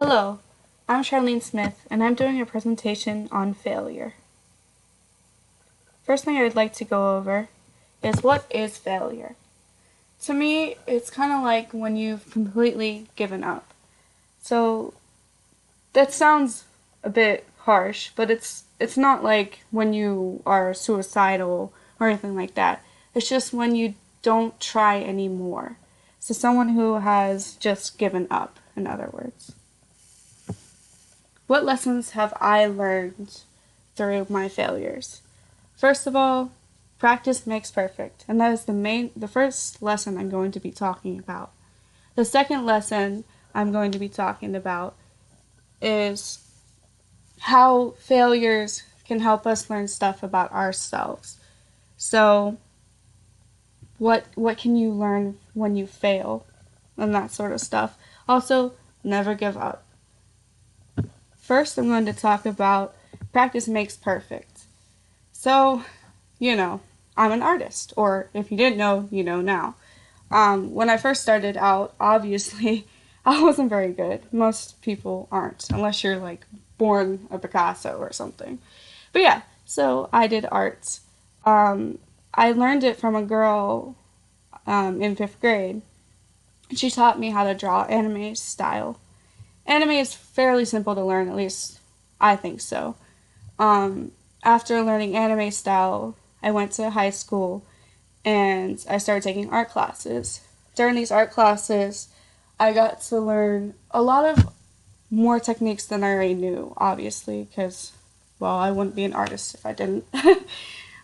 Hello, I'm Charlene Smith, and I'm doing a presentation on failure. First thing I would like to go over is what is failure? To me, it's kind of like when you've completely given up. So that sounds a bit harsh, but it's not like when you are suicidal or anything like that. It's just when you don't try anymore. So someone who has just given up, in other words. What lessons have I learned through my failures? First of all, practice makes perfect, and that is the first lesson I'm going to be talking about. The second lesson I'm going to be talking about is how failures can help us learn stuff about ourselves. So, what can you learn when you fail and that sort of stuff. Also, never give up. First, I'm going to talk about practice makes perfect. So, you know, I'm an artist, or if you didn't know, you know now. When I first started out, obviously, I wasn't very good. Most people aren't, unless you're like born a Picasso or something. But yeah, so I did art. Um, I learned it from a girl in fifth grade. She taught me how to draw anime style. Anime is fairly simple to learn, at least I think so. Um, After learning anime style, I went to high school and I started taking art classes. During these art classes, I got to learn a lot of more techniques than I already knew, obviously, because, well, I wouldn't be an artist if I didn't.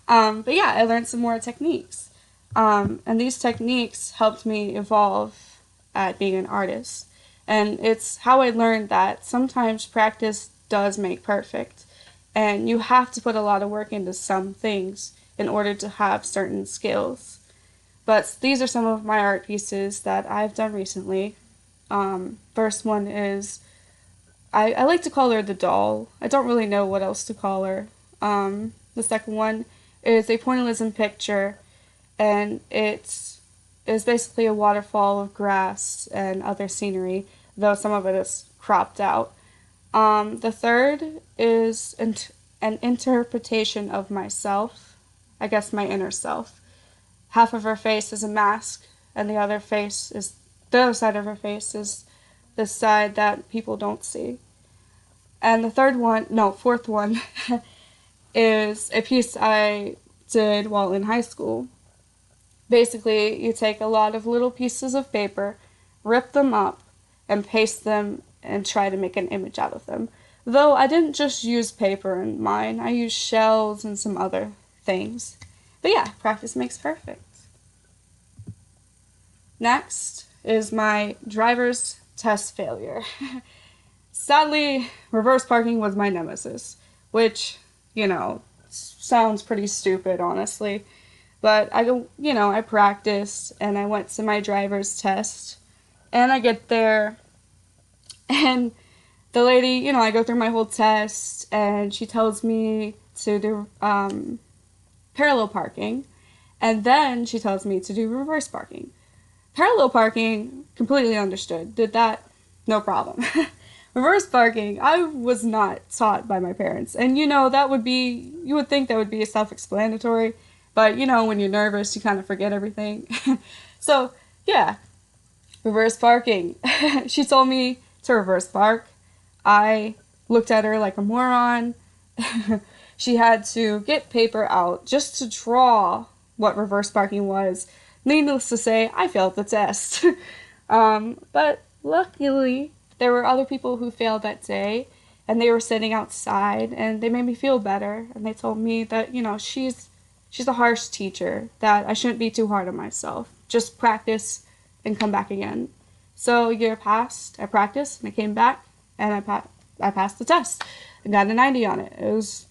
But yeah, I learned some more techniques. And these techniques helped me evolve at being an artist. And it's how I learned that sometimes practice does make perfect. And you have to put a lot of work into some things in order to have certain skills. But these are some of my art pieces that I've done recently. First one is I like to call her the doll. I don't really know what else to call her. The second one is a pointillism picture, and it is basically a waterfall of grass and other scenery, though some of it is cropped out. The third is an interpretation of myself, I guess my inner self. Half of her face is a mask, and the other side of her face is the side that people don't see. And fourth one, is a piece I did while in high school. Basically, you take a lot of little pieces of paper, rip them up, and paste them and try to make an image out of them. Though I didn't just use paper in mine, I used shells and some other things. But yeah, practice makes perfect. Next is my driver's test failure. Sadly, reverse parking was my nemesis, which, sounds pretty stupid, honestly. But I practiced and I went to my driver's test. And I get there, and the lady, I go through my whole test, and she tells me to do parallel parking, and then she tells me to do reverse parking. Parallel parking, completely understood. Did that, no problem. Reverse parking, I was not taught by my parents. And you would think that would be self explanatory, but when you're nervous, you kind of forget everything. So, yeah, reverse parking. She told me to reverse park. I looked at her like a moron. She had to get paper out just to draw what reverse parking was. Needless to say, I failed the test. But luckily, there were other people who failed that day, and they were sitting outside, and they made me feel better. And they told me that she's a harsh teacher, that I shouldn't be too hard on myself. Just practice and come back again. So a year passed. I practiced, and I came back, and I passed the test. I got a 90 on it. It was,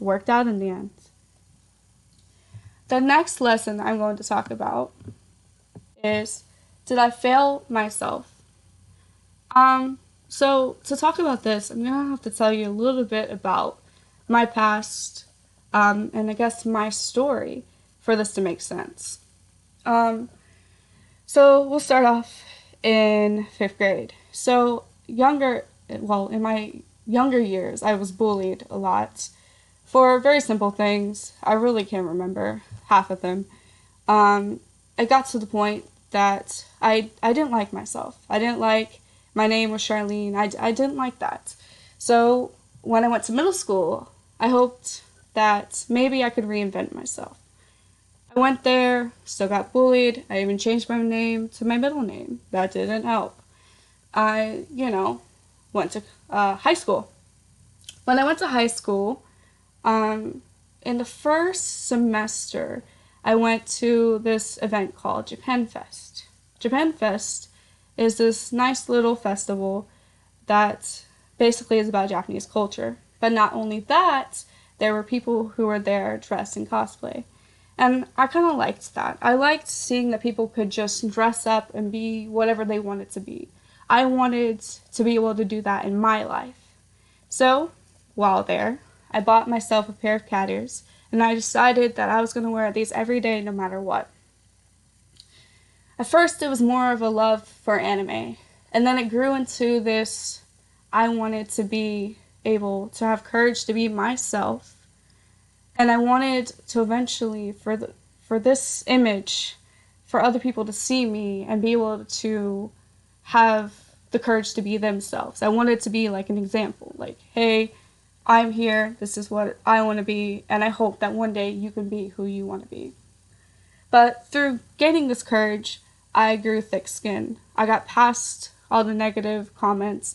worked out in the end. The next lesson I'm going to talk about is, did I fail myself? So to talk about this, I'm gonna have to tell you a little bit about my past, and I guess my story for this to make sense. Um, so we'll start off in fifth grade. So in my younger years, I was bullied a lot for very simple things. I really can't remember half of them. Um, it got to the point that I didn't like myself. I didn't like my name was Charlene. I didn't like that. So when I went to middle school, I hoped that maybe I could reinvent myself. I went there, still got bullied. I even changed my name to my middle name. That didn't help. I, went to high school. When I went to high school, um, in the first semester, I went to this event called Japan Fest. Japan Fest is this nice little festival that basically is about Japanese culture. But not only that, there were people who were there dressed in cosplay. And I kind of liked that. I liked seeing that people could just dress up and be whatever they wanted to be. I wanted to be able to do that in my life. So, while there, I bought myself a pair of cat ears, and I decided that I was going to wear these every day no matter what. At first, it was more of a love for anime, and then it grew into this I wanted to be able to have courage to be myself, and I wanted to eventually, for this image, for other people to see me and be able to have the courage to be themselves. I wanted to be like an example, like, hey, I'm here, this is what I want to be, and I hope that one day you can be who you want to be. But through gaining this courage, I grew thick skin. I got past all the negative comments.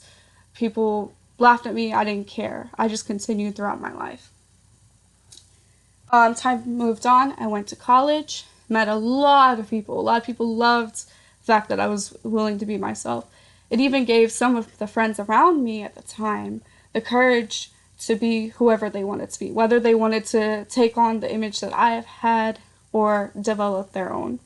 People laughed at me, I didn't care. I just continued throughout my life. Time moved on, I went to college, met a lot of people. A lot of people loved the fact that I was willing to be myself. It even gave some of the friends around me at the time the courage to be whoever they wanted to be, whether they wanted to take on the image that I have had or develop their own.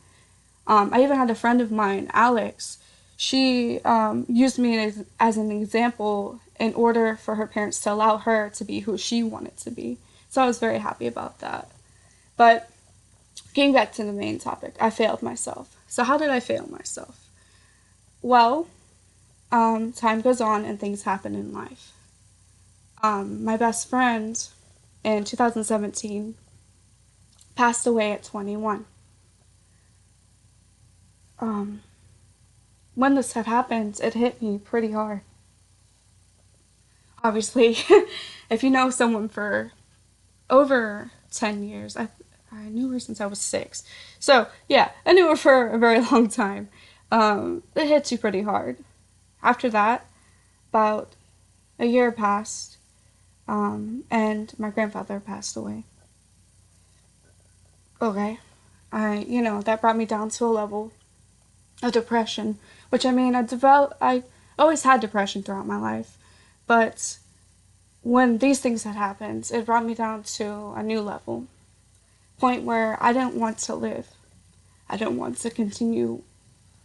I even had a friend of mine, Alex. She used me as an example in order for her parents to allow her to be who she wanted to be. So I was very happy about that. But getting back to the main topic, I failed myself. So how did I fail myself? Well, time goes on and things happen in life. My best friend in 2017 passed away at 21. When this had happened, it hit me pretty hard. Obviously, if you know someone for over 10 years, I knew her since I was 6. So, yeah, I knew her for a very long time. It hits you pretty hard. After that, about a year passed, and my grandfather passed away. Okay, that brought me down to a level of depression, which I always had depression throughout my life, but when these things had happened, it brought me down to a new level, point where I didn't want to live. I didn't want to continue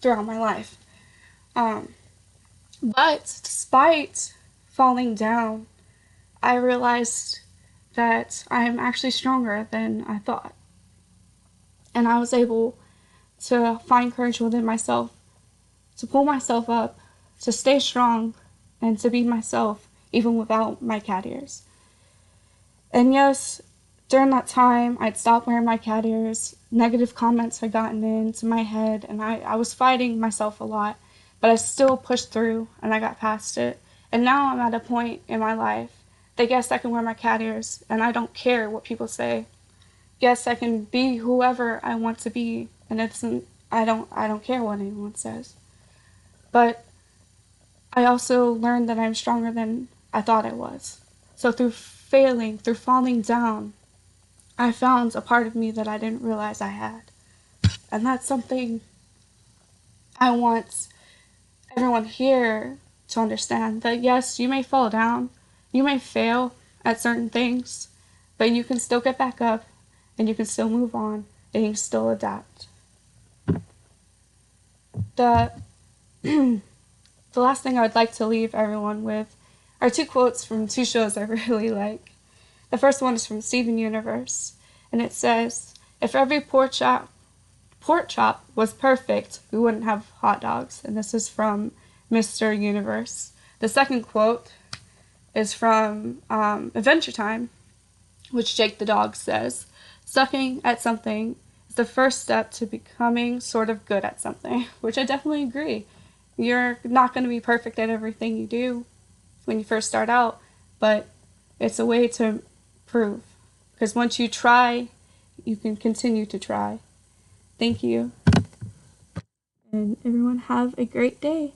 throughout my life. But despite falling down, I realized that I am actually stronger than I thought. And I was able to find courage within myself, to pull myself up, to stay strong, and to be myself, even without my cat ears. And yes, during that time, I'd stopped wearing my cat ears. Negative comments had gotten into my head, and I was fighting myself a lot, but I still pushed through, and I got past it. And now I'm at a point in my life that yes, I can wear my cat ears, and I don't care what people say. Yes, I can be whoever I want to be, and I don't care what anyone says. But I also learned that I'm stronger than I thought I was. So through falling down, I found a part of me that I didn't realize I had. And that's something I want everyone here to understand, that yes, you may fall down, you may fail at certain things, but you can still get back up, and you can still move on, and you can still adapt. The the last thing I would like to leave everyone with are 2 quotes from 2 shows I really like. The first one is from Steven Universe, and it says, "If every pork chop was perfect, we wouldn't have hot dogs." And this is from Mr. Universe. The second quote is from Adventure Time, which Jake the dog says, "Sucking at something is the first step to becoming sort of good at something," which I definitely agree. You're not going to be perfect at everything you do when you first start out, but it's a way to prove. Because once you try, you can continue to try. Thank you. And everyone have a great day.